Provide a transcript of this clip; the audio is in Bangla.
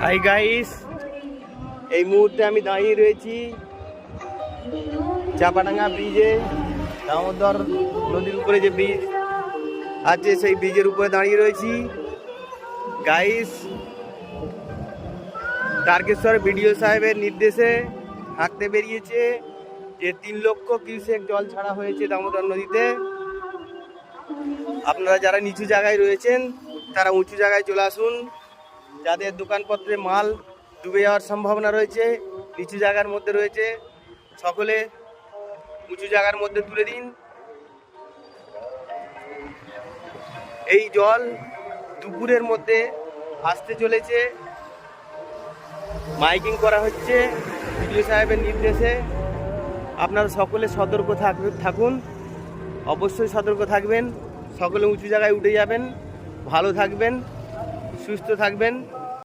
হাই গাইস, এই মুহূর্তে আমি দাঁড়িয়ে রয়েছি চাপাডাঙ্গা ব্রিজে। দামোদর নদীর উপরে যে ব্রিজ আছে সেই ব্রিজের উপরে দাঁড়িয়ে রয়েছি গাইস। তারকেশ্বর বিডিও সাহেবের নির্দেশে হাঁটতে বেরিয়েছে যে 3 লক্ষ কিউসেক জল ছাড়া হয়েছে দামোদর নদীতে। আপনারা যারা নিচু জায়গায় রয়েছেন তারা উঁচু জায়গায় চলে আসুন। যাদের দোকানপত্রে মাল ডুবে যাওয়ার সম্ভাবনা রয়েছে, নিচু জায়গার মধ্যে রয়েছে, সকলে উঁচু জায়গার মধ্যে তুলে দিন। এই জল দুপুরের মধ্যে আসতে চলেছে, মাইকিং করা হচ্ছে বিডিও সাহেবের নির্দেশে। আপনারা সকলে সতর্ক থাকুন, অবশ্যই সতর্ক থাকবেন। সকলে উঁচু জায়গায় উঠে যাবেন, ভালো থাকবেন, সুস্থ থাকবেন।